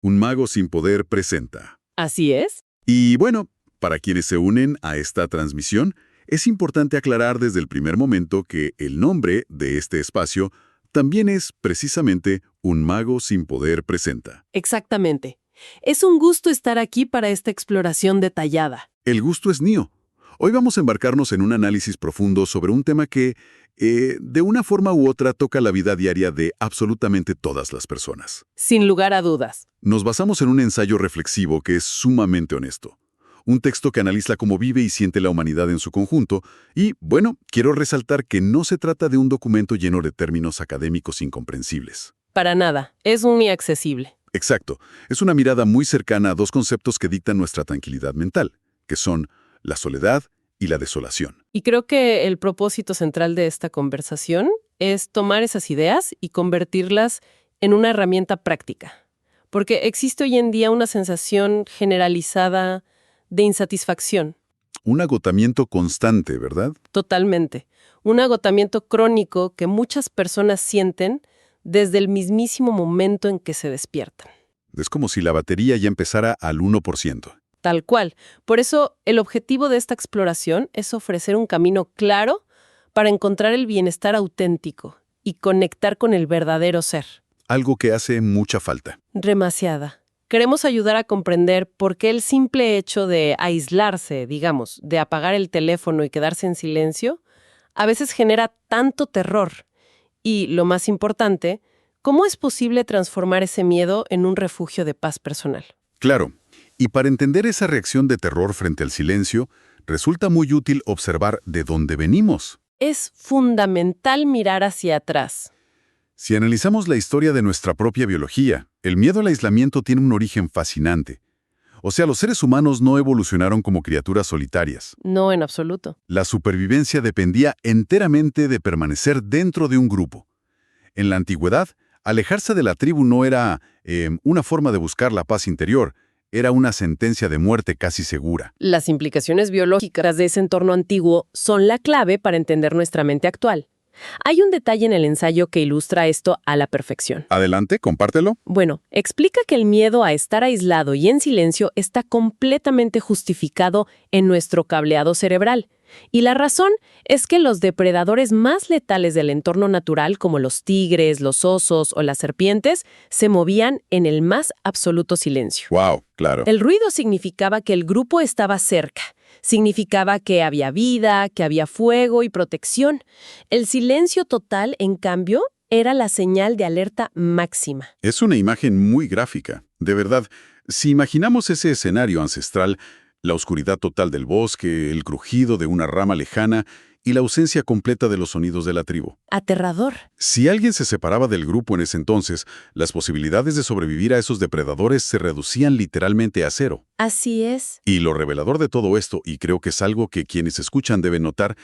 Un mago sin poder presenta. Así es. Y bueno, para quienes se unen a esta transmisión, es importante aclarar desde el primer momento que el nombre de este espacio también es precisamente Un mago sin poder presenta. Exactamente. Es un gusto estar aquí para esta exploración detallada. El gusto es mío. Hoy vamos a embarcarnos en un análisis profundo sobre un tema que, de una forma u otra, toca la vida diaria de absolutamente todas las personas. Sin lugar a dudas. Nos basamos en un ensayo reflexivo que es sumamente honesto. Un texto que analiza cómo vive y siente la humanidad en su conjunto. Y, bueno, quiero resaltar que no se trata de un documento lleno de términos académicos incomprensibles. Para nada. Es muy accesible. Exacto. Es una mirada muy cercana a dos conceptos que dictan nuestra tranquilidad mental, que son la soledad y la desolación. Y creo que el propósito central de esta conversación es tomar esas ideas y convertirlas en una herramienta práctica. Porque existe hoy en día una sensación generalizada de insatisfacción. Un agotamiento constante, ¿verdad? Totalmente. Un agotamiento crónico que muchas personas sienten desde el mismísimo momento en que se despiertan. Es como si la batería ya empezara al 1%. Tal cual. Por eso, el objetivo de esta exploración es ofrecer un camino claro para encontrar el bienestar auténtico y conectar con el verdadero ser. Algo que hace mucha falta. Demasiada. Queremos ayudar a comprender por qué el simple hecho de aislarse, digamos, de apagar el teléfono y quedarse en silencio, a veces genera tanto terror. Y, lo más importante, ¿cómo es posible transformar ese miedo en un refugio de paz personal? Claro. Y para entender esa reacción de terror frente al silencio, resulta muy útil observar de dónde venimos. Es fundamental mirar hacia atrás. Si analizamos la historia de nuestra propia biología, el miedo al aislamiento tiene un origen fascinante. O sea, los seres humanos no evolucionaron como criaturas solitarias. No, en absoluto. La supervivencia dependía enteramente de permanecer dentro de un grupo. En la antigüedad, alejarse de la tribu no era una forma de buscar la paz interior, era una sentencia de muerte casi segura. Las implicaciones biológicas de ese entorno antiguo son la clave para entender nuestra mente actual. Hay un detalle en el ensayo que ilustra esto a la perfección. Adelante, compártelo. Bueno, explica que el miedo a estar aislado y en silencio está completamente justificado en nuestro cableado cerebral. Y la razón es que los depredadores más letales del entorno natural, como los tigres, los osos o las serpientes, se movían en el más absoluto silencio. Wow, claro. El ruido significaba que el grupo estaba cerca. Significaba que había vida, que había fuego y protección. El silencio total, en cambio, era la señal de alerta máxima. Es una imagen muy gráfica. De verdad, si imaginamos ese escenario ancestral, la oscuridad total del bosque, el crujido de una rama lejana y la ausencia completa de los sonidos de la tribu. Aterrador. Si alguien se separaba del grupo en ese entonces, las posibilidades de sobrevivir a esos depredadores se reducían literalmente a cero. Así es. Y lo revelador de todo esto, y creo que es algo que quienes escuchan deben notar,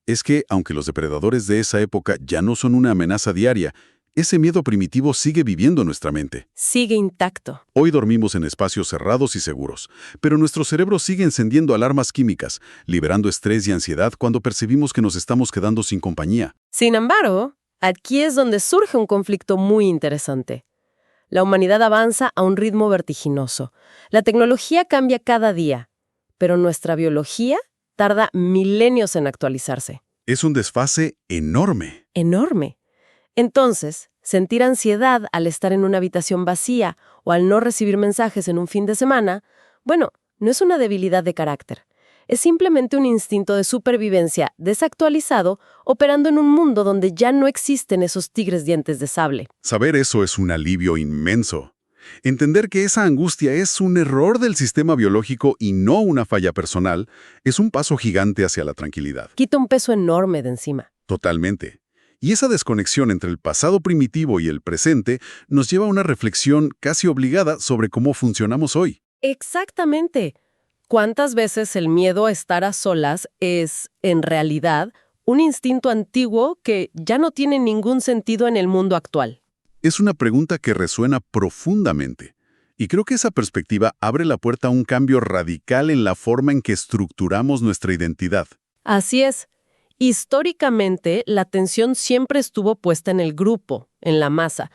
es que, aunque los depredadores de esa época ya no son una amenaza diaria, ese miedo primitivo sigue viviendo en nuestra mente. Sigue intacto. Hoy dormimos en espacios cerrados y seguros, pero nuestro cerebro sigue encendiendo alarmas químicas, liberando estrés y ansiedad cuando percibimos que nos estamos quedando sin compañía. Sin embargo, aquí es donde surge un conflicto muy interesante. La humanidad avanza a un ritmo vertiginoso. La tecnología cambia cada día, pero nuestra biología tarda milenios en actualizarse. Es un desfase enorme. Enorme. Entonces, sentir ansiedad al estar en una habitación vacía o al no recibir mensajes en un fin de semana, bueno, no es una debilidad de carácter. Es simplemente un instinto de supervivencia desactualizado operando en un mundo donde ya no existen esos tigres dientes de sable. Saber eso es un alivio inmenso. Entender que esa angustia es un error del sistema biológico y no una falla personal es un paso gigante hacia la tranquilidad. Quita un peso enorme de encima. Totalmente. Y esa desconexión entre el pasado primitivo y el presente nos lleva a una reflexión casi obligada sobre cómo funcionamos hoy. Exactamente. ¿Cuántas veces el miedo a estar a solas es, en realidad, un instinto antiguo que ya no tiene ningún sentido en el mundo actual? Es una pregunta que resuena profundamente. Y creo que esa perspectiva abre la puerta a un cambio radical en la forma en que estructuramos nuestra identidad. Así es. Históricamente, la atención siempre estuvo puesta en el grupo, en la masa.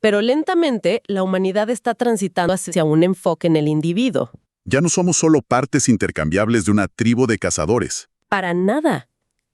Pero lentamente, la humanidad está transitando hacia un enfoque en el individuo. Ya no somos solo partes intercambiables de una tribu de cazadores. Para nada.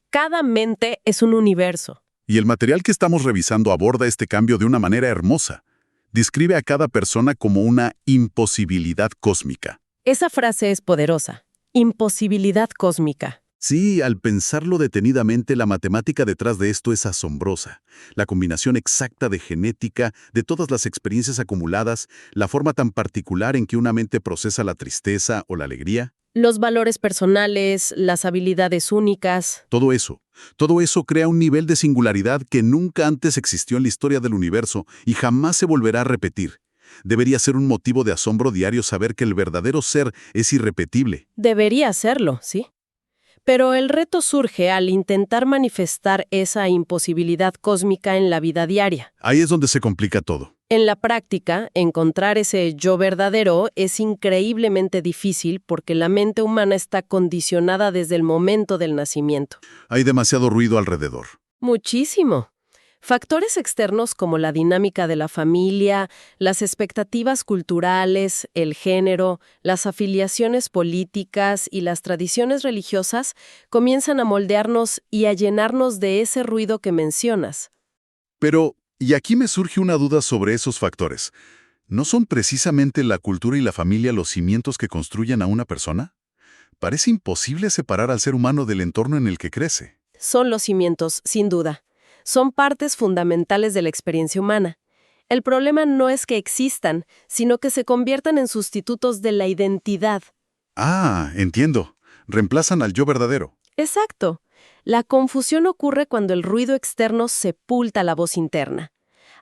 Cada mente es un universo. Y el material que estamos revisando aborda este cambio de una manera hermosa. Describe a cada persona como una imposibilidad cósmica. Esa frase es poderosa. Imposibilidad cósmica. Sí, al pensarlo detenidamente, la matemática detrás de esto es asombrosa. La combinación exacta de genética, de todas las experiencias acumuladas, la forma tan particular en que una mente procesa la tristeza o la alegría. Los valores personales, las habilidades únicas. Todo eso crea un nivel de singularidad que nunca antes existió en la historia del universo y jamás se volverá a repetir. Debería ser un motivo de asombro diario saber que el verdadero ser es irrepetible. Debería serlo, sí. Pero el reto surge al intentar manifestar esa imposibilidad cósmica en la vida diaria. Ahí es donde se complica todo. En la práctica, encontrar ese yo verdadero es increíblemente difícil porque la mente humana está condicionada desde el momento del nacimiento. Hay demasiado ruido alrededor. Muchísimo. Factores externos como la dinámica de la familia, las expectativas culturales, el género, las afiliaciones políticas y las tradiciones religiosas comienzan a moldearnos y a llenarnos de ese ruido que mencionas. Pero, y aquí me surge una duda sobre esos factores. ¿No son precisamente la cultura y la familia los cimientos que construyen a una persona? Parece imposible separar al ser humano del entorno en el que crece. Son los cimientos, sin duda. Son partes fundamentales de la experiencia humana. El problema no es que existan, sino que se conviertan en sustitutos de la identidad. Ah, entiendo. Reemplazan al yo verdadero. Exacto. La confusión ocurre cuando el ruido externo sepulta la voz interna.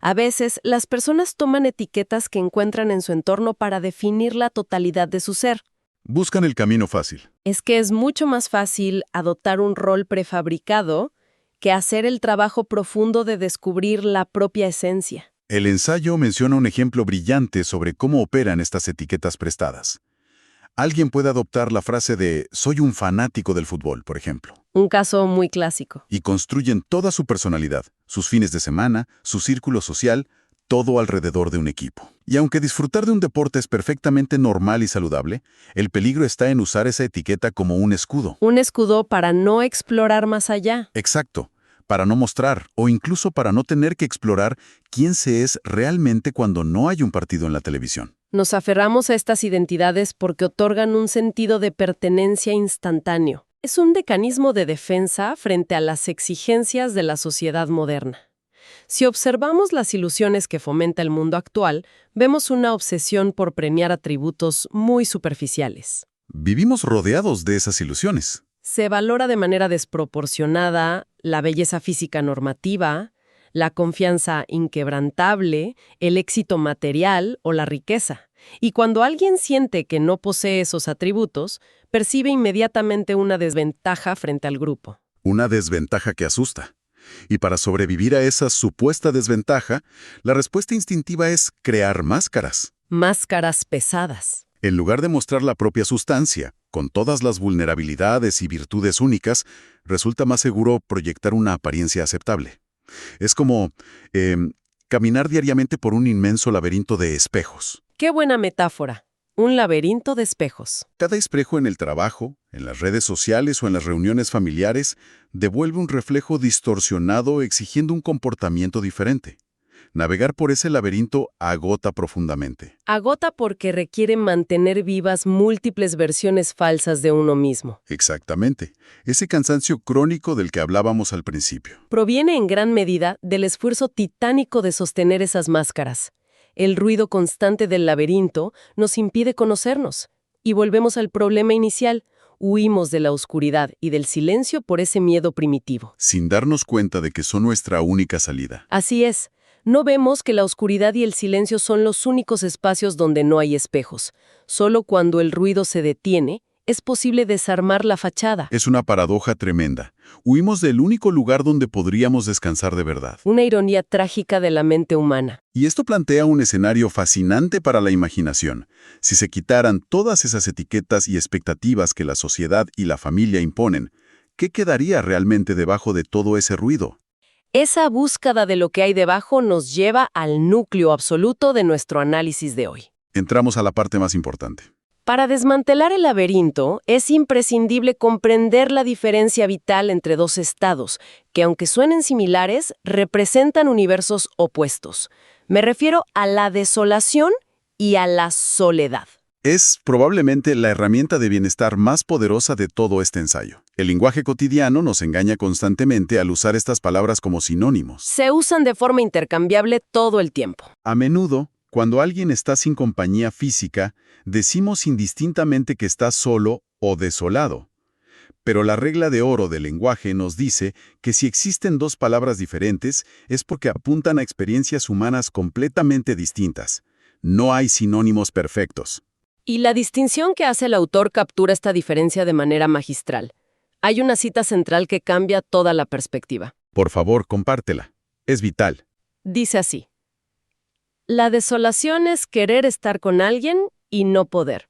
A veces, las personas toman etiquetas que encuentran en su entorno para definir la totalidad de su ser. Buscan el camino fácil. Es que es mucho más fácil adoptar un rol prefabricado que hacer el trabajo profundo de descubrir la propia esencia. El ensayo menciona un ejemplo brillante sobre cómo operan estas etiquetas prestadas. Alguien puede adoptar la frase de «soy un fanático del fútbol», por ejemplo. Un caso muy clásico. Y construyen toda su personalidad, sus fines de semana, su círculo social, todo alrededor de un equipo. Y aunque disfrutar de un deporte es perfectamente normal y saludable, el peligro está en usar esa etiqueta como un escudo. Un escudo para no explorar más allá. Exacto. Para no mostrar, o incluso para no tener que explorar quién se es realmente cuando no hay un partido en la televisión. Nos aferramos a estas identidades porque otorgan un sentido de pertenencia instantáneo. Es un mecanismo de defensa frente a las exigencias de la sociedad moderna. Si observamos las ilusiones que fomenta el mundo actual, vemos una obsesión por premiar atributos muy superficiales. Vivimos rodeados de esas ilusiones. Se valora de manera desproporcionada la belleza física normativa, la confianza inquebrantable, el éxito material o la riqueza. Y cuando alguien siente que no posee esos atributos, percibe inmediatamente una desventaja frente al grupo. Una desventaja que asusta. Y para sobrevivir a esa supuesta desventaja, la respuesta instintiva es crear máscaras. Máscaras pesadas. En lugar de mostrar la propia sustancia, con todas las vulnerabilidades y virtudes únicas, resulta más seguro proyectar una apariencia aceptable. Es como caminar diariamente por un inmenso laberinto de espejos. ¡Qué buena metáfora! Un laberinto de espejos. Cada espejo en el trabajo, en las redes sociales o en las reuniones familiares devuelve un reflejo distorsionado exigiendo un comportamiento diferente. Navegar por ese laberinto agota profundamente. Agota porque requiere mantener vivas múltiples versiones falsas de uno mismo. Exactamente. Ese cansancio crónico del que hablábamos al principio. Proviene en gran medida del esfuerzo titánico de sostener esas máscaras. El ruido constante del laberinto nos impide conocernos. Y volvemos al problema inicial. Huimos de la oscuridad y del silencio por ese miedo primitivo. Sin darnos cuenta de que son nuestra única salida. Así es. No vemos que la oscuridad y el silencio son los únicos espacios donde no hay espejos. Solo cuando el ruido se detiene, es posible desarmar la fachada. Es una paradoja tremenda. Huimos del único lugar donde podríamos descansar de verdad. Una ironía trágica de la mente humana. Y esto plantea un escenario fascinante para la imaginación. Si se quitaran todas esas etiquetas y expectativas que la sociedad y la familia imponen, ¿qué quedaría realmente debajo de todo ese ruido? Esa búsqueda de lo que hay debajo nos lleva al núcleo absoluto de nuestro análisis de hoy. Entramos a la parte más importante. Para desmantelar el laberinto, es imprescindible comprender la diferencia vital entre dos estados, que aunque suenen similares, representan universos opuestos. Me refiero a la desolación y a la soledad. Es probablemente la herramienta de bienestar más poderosa de todo este ensayo. El lenguaje cotidiano nos engaña constantemente al usar estas palabras como sinónimos. Se usan de forma intercambiable todo el tiempo. A menudo, cuando alguien está sin compañía física, decimos indistintamente que está solo o desolado. Pero la regla de oro del lenguaje nos dice que si existen dos palabras diferentes es porque apuntan a experiencias humanas completamente distintas. No hay sinónimos perfectos. Y la distinción que hace el autor captura esta diferencia de manera magistral. Hay una cita central que cambia toda la perspectiva. Por favor, compártela. Es vital. Dice así: la desolación es querer estar con alguien y no poder.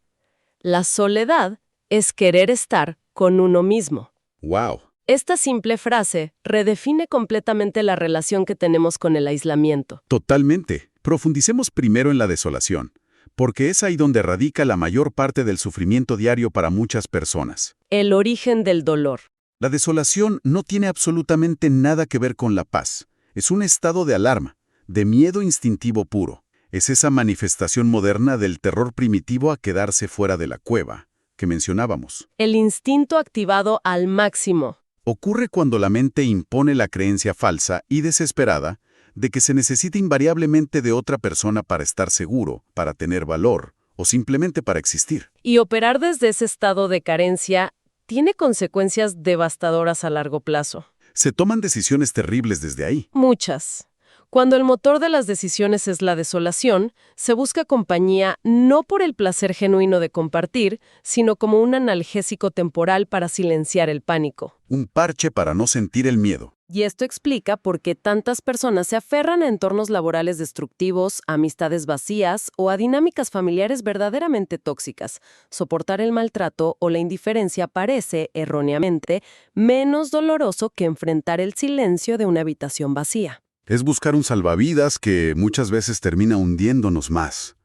La soledad es querer estar con uno mismo. ¡Wow! Esta simple frase redefine completamente la relación que tenemos con el aislamiento. Totalmente. Profundicemos primero en la desolación, porque es ahí donde radica la mayor parte del sufrimiento diario para muchas personas. El origen del dolor. La desolación no tiene absolutamente nada que ver con la paz. Es un estado de alarma, de miedo instintivo puro. Es esa manifestación moderna del terror primitivo a quedarse fuera de la cueva, que mencionábamos. El instinto activado al máximo. Ocurre cuando la mente impone la creencia falsa y desesperada de que se necesita invariablemente de otra persona para estar seguro, para tener valor o simplemente para existir. Y operar desde ese estado de carencia tiene consecuencias devastadoras a largo plazo. Se toman decisiones terribles desde ahí. Muchas. Cuando el motor de las decisiones es la desolación, se busca compañía no por el placer genuino de compartir, sino como un analgésico temporal para silenciar el pánico. Un parche para no sentir el miedo. Y esto explica por qué tantas personas se aferran a entornos laborales destructivos, a amistades vacías o a dinámicas familiares verdaderamente tóxicas. Soportar el maltrato o la indiferencia parece, erróneamente, menos doloroso que enfrentar el silencio de una habitación vacía. Es buscar un salvavidas que muchas veces termina hundiéndonos más.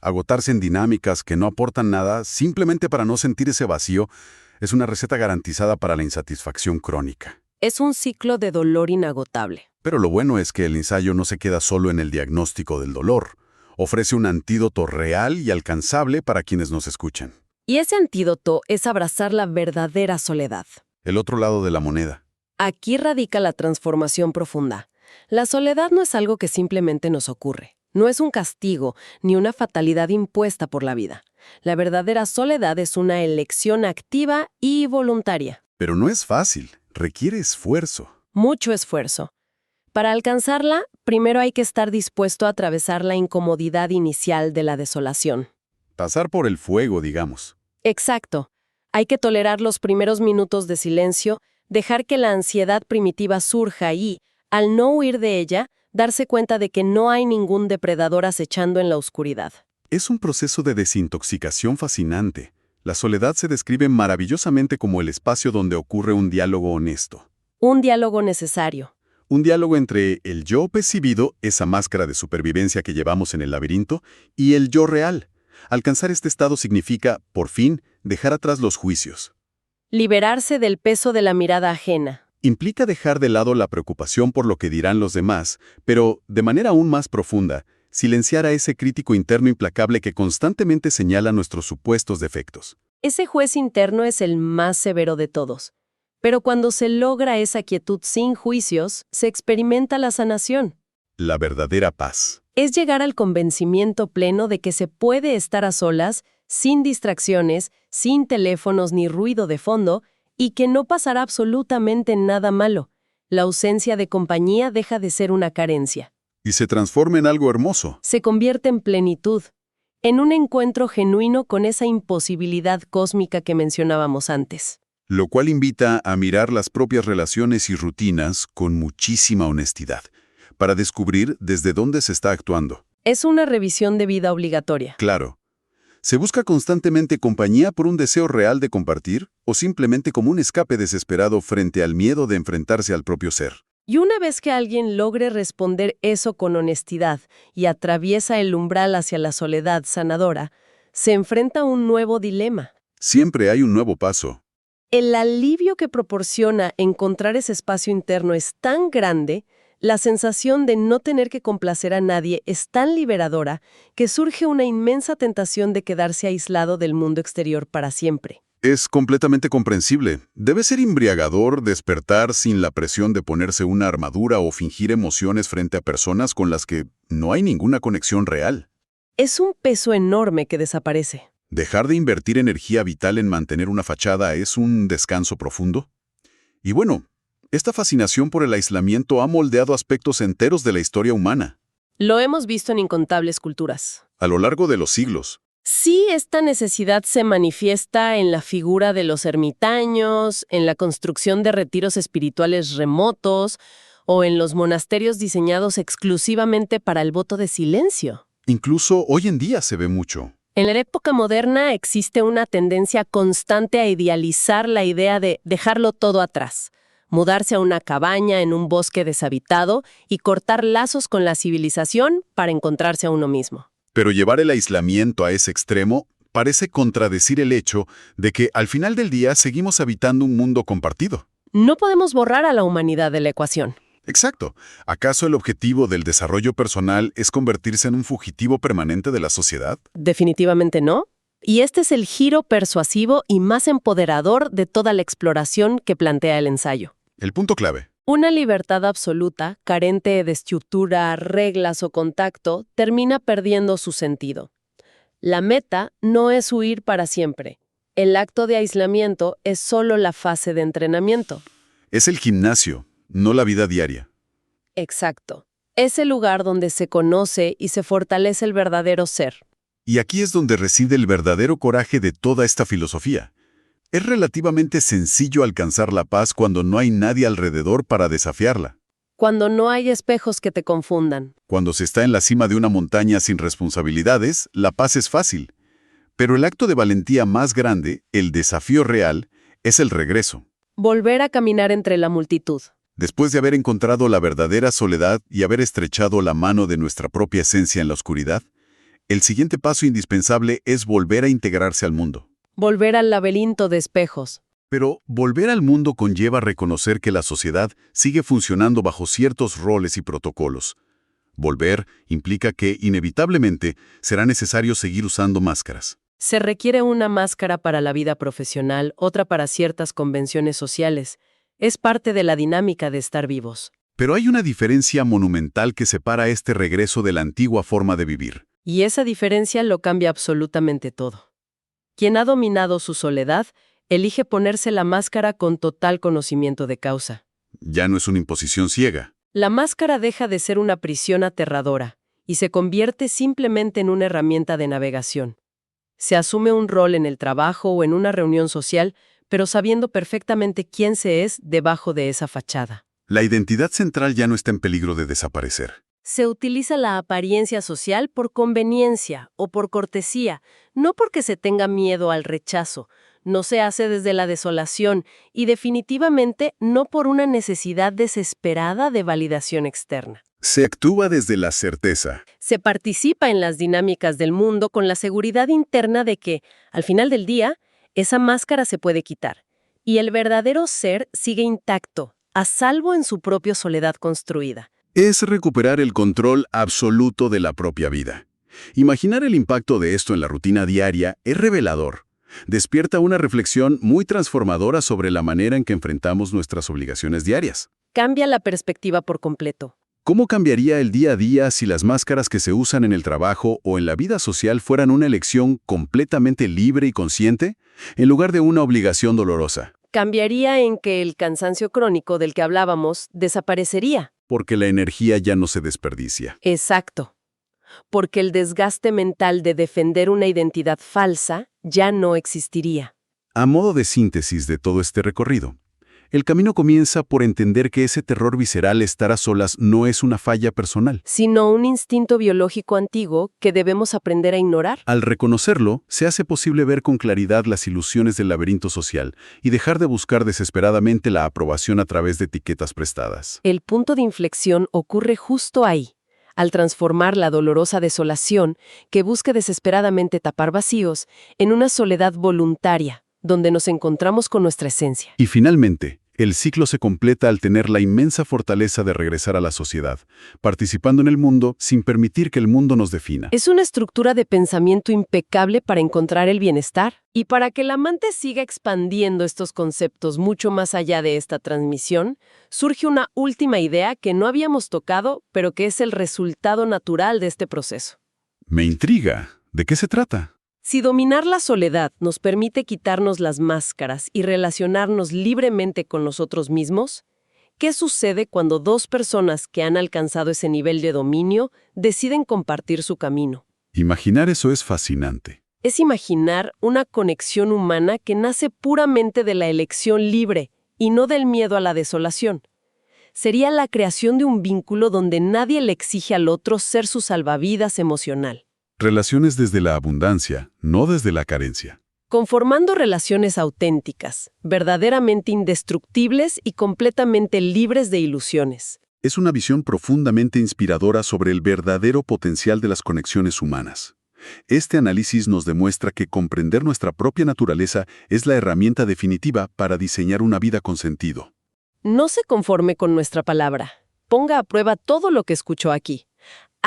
Agotarse en dinámicas que no aportan nada simplemente para no sentir ese vacío es una receta garantizada para la insatisfacción crónica. Es un ciclo de dolor inagotable. Pero lo bueno es que el ensayo no se queda solo en el diagnóstico del dolor. Ofrece un antídoto real y alcanzable para quienes nos escuchan. Y ese antídoto es abrazar la verdadera soledad. El otro lado de la moneda. Aquí radica la transformación profunda. La soledad no es algo que simplemente nos ocurre. No es un castigo ni una fatalidad impuesta por la vida. La verdadera soledad es una elección activa y voluntaria. Pero no es fácil. Requiere esfuerzo. Mucho esfuerzo. Para alcanzarla, primero hay que estar dispuesto a atravesar la incomodidad inicial de la desolación. Pasar por el fuego, digamos. Exacto. Hay que tolerar los primeros minutos de silencio, dejar que la ansiedad primitiva surja y, al no huir de ella, darse cuenta de que no hay ningún depredador acechando en la oscuridad. Es un proceso de desintoxicación fascinante. La soledad se describe maravillosamente como el espacio donde ocurre un diálogo honesto. Un diálogo necesario. Un diálogo entre el yo percibido, esa máscara de supervivencia que llevamos en el laberinto, y el yo real. Alcanzar este estado significa, por fin, dejar atrás los juicios. Liberarse del peso de la mirada ajena. Implica dejar de lado la preocupación por lo que dirán los demás, pero, de manera aún más profunda, silenciar a ese crítico interno implacable que constantemente señala nuestros supuestos defectos. Ese juez interno es el más severo de todos. Pero cuando se logra esa quietud sin juicios, se experimenta la sanación. La verdadera paz. Es llegar al convencimiento pleno de que se puede estar a solas, sin distracciones, sin teléfonos ni ruido de fondo, y que no pasará absolutamente nada malo. La ausencia de compañía deja de ser una carencia. Y se transforma en algo hermoso. Se convierte en plenitud, en un encuentro genuino con esa imposibilidad cósmica que mencionábamos antes. Lo cual invita a mirar las propias relaciones y rutinas con muchísima honestidad, para descubrir desde dónde se está actuando. Es una revisión de vida obligatoria. Claro. ¿Se busca constantemente compañía por un deseo real de compartir o simplemente como un escape desesperado frente al miedo de enfrentarse al propio ser? Y una vez que alguien logre responder eso con honestidad y atraviesa el umbral hacia la soledad sanadora, se enfrenta a un nuevo dilema. Siempre hay un nuevo paso. El alivio que proporciona encontrar ese espacio interno es tan grande, la sensación de no tener que complacer a nadie es tan liberadora, que surge una inmensa tentación de quedarse aislado del mundo exterior para siempre. Es completamente comprensible. Debe ser embriagador despertar sin la presión de ponerse una armadura o fingir emociones frente a personas con las que no hay ninguna conexión real. Es un peso enorme que desaparece. Dejar de invertir energía vital en mantener una fachada es un descanso profundo. Y bueno, esta fascinación por el aislamiento ha moldeado aspectos enteros de la historia humana, Lo hemos visto en incontables culturas. a lo largo de los siglos. Sí, esta necesidad se manifiesta en la figura de los ermitaños, en la construcción de retiros espirituales remotos o en los monasterios diseñados exclusivamente para el voto de silencio. Incluso hoy en día se ve mucho. En la época moderna existe una tendencia constante a idealizar la idea de dejarlo todo atrás, mudarse a una cabaña en un bosque deshabitado y cortar lazos con la civilización para encontrarse a uno mismo. Pero llevar el aislamiento a ese extremo parece contradecir el hecho de que al final del día seguimos habitando un mundo compartido. No podemos borrar a la humanidad de la ecuación. Exacto. ¿Acaso el objetivo del desarrollo personal es convertirse en un fugitivo permanente de la sociedad? Definitivamente no. Y este es el giro persuasivo y más empoderador de toda la exploración que plantea el ensayo. El punto clave. Una libertad absoluta, carente de estructura, reglas o contacto, termina perdiendo su sentido. La meta no es huir para siempre. El acto de aislamiento es solo la fase de entrenamiento. Es el gimnasio, no la vida diaria. Exacto. Es el lugar donde se conoce y se fortalece el verdadero ser. Y aquí es donde reside el verdadero coraje de toda esta filosofía. Es relativamente sencillo alcanzar la paz cuando no hay nadie alrededor para desafiarla. Cuando no hay espejos que te confundan. Cuando se está en la cima de una montaña sin responsabilidades, la paz es fácil. Pero el acto de valentía más grande, el desafío real, es el regreso. Volver a caminar entre la multitud. Después de haber encontrado la verdadera soledad y haber estrechado la mano de nuestra propia esencia en la oscuridad, el siguiente paso indispensable es volver a integrarse al mundo. Volver al laberinto de espejos. Pero volver al mundo conlleva reconocer que la sociedad sigue funcionando bajo ciertos roles y protocolos. Volver implica que, inevitablemente, será necesario seguir usando máscaras. Se requiere una máscara para la vida profesional, otra para ciertas convenciones sociales. Es parte de la dinámica de estar vivos. Pero hay una diferencia monumental que separa este regreso de la antigua forma de vivir. Y esa diferencia lo cambia absolutamente todo. Quien ha dominado su soledad, elige ponerse la máscara con total conocimiento de causa. Ya no es una imposición ciega. La máscara deja de ser una prisión aterradora y se convierte simplemente en una herramienta de navegación. Se asume un rol en el trabajo o en una reunión social, pero sabiendo perfectamente quién se es debajo de esa fachada. La identidad central ya no está en peligro de desaparecer. Se utiliza la apariencia social por conveniencia o por cortesía, no porque se tenga miedo al rechazo. No se hace desde la desolación y definitivamente no por una necesidad desesperada de validación externa. Se actúa desde la certeza. Se participa en las dinámicas del mundo con la seguridad interna de que, al final del día, esa máscara se puede quitar y el verdadero ser sigue intacto, a salvo en su propia soledad construida. Es recuperar el control absoluto de la propia vida. Imaginar el impacto de esto en la rutina diaria es revelador. Despierta una reflexión muy transformadora sobre la manera en que enfrentamos nuestras obligaciones diarias. Cambia la perspectiva por completo. ¿Cómo cambiaría el día a día si las máscaras que se usan en el trabajo o en la vida social fueran una elección completamente libre y consciente, en lugar de una obligación dolorosa? Cambiaría en que el cansancio crónico del que hablábamos desaparecería. Porque la energía ya no se desperdicia. Exacto. Porque el desgaste mental de defender una identidad falsa ya no existiría. A modo de síntesis de todo este recorrido, El camino comienza por entender que ese terror visceral estar a solas no es una falla personal. Sino un instinto biológico antiguo que debemos aprender a ignorar. Al reconocerlo, se hace posible ver con claridad las ilusiones del laberinto social y dejar de buscar desesperadamente la aprobación a través de etiquetas prestadas. El punto de inflexión ocurre justo ahí, al transformar la dolorosa desolación que busca desesperadamente tapar vacíos en una soledad voluntaria, donde nos encontramos con nuestra esencia. Y finalmente, el ciclo se completa al tener la inmensa fortaleza de regresar a la sociedad, participando en el mundo sin permitir que el mundo nos defina. Es una estructura de pensamiento impecable para encontrar el bienestar. Y para que la amante siga expandiendo estos conceptos mucho más allá de esta transmisión, surge una última idea que no habíamos tocado, pero que es el resultado natural de este proceso. Me intriga. ¿De qué se trata? Si dominar la soledad nos permite quitarnos las máscaras y relacionarnos libremente con nosotros mismos, ¿qué sucede cuando dos personas que han alcanzado ese nivel de dominio deciden compartir su camino? Imaginar eso es fascinante. Es imaginar una conexión humana que nace puramente de la elección libre y no del miedo a la desolación. Sería la creación de un vínculo donde nadie le exige al otro ser su salvavidas emocional. Relaciones desde la abundancia, no desde la carencia. Conformando relaciones auténticas, verdaderamente indestructibles y completamente libres de ilusiones. Es una visión profundamente inspiradora sobre el verdadero potencial de las conexiones humanas. Este análisis nos demuestra que comprender nuestra propia naturaleza es la herramienta definitiva para diseñar una vida con sentido. No se conforme con nuestra palabra. Ponga a prueba todo lo que escuchó aquí.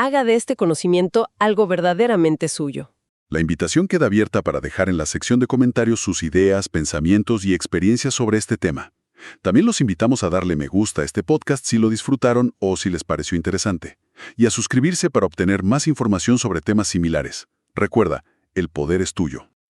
Haga de este conocimiento algo verdaderamente suyo. La invitación queda abierta para dejar en la sección de comentarios sus ideas, pensamientos y experiencias sobre este tema. También los invitamos a darle me gusta a este podcast si lo disfrutaron o si les pareció interesante, y a suscribirse para obtener más información sobre temas similares. Recuerda, el poder es tuyo.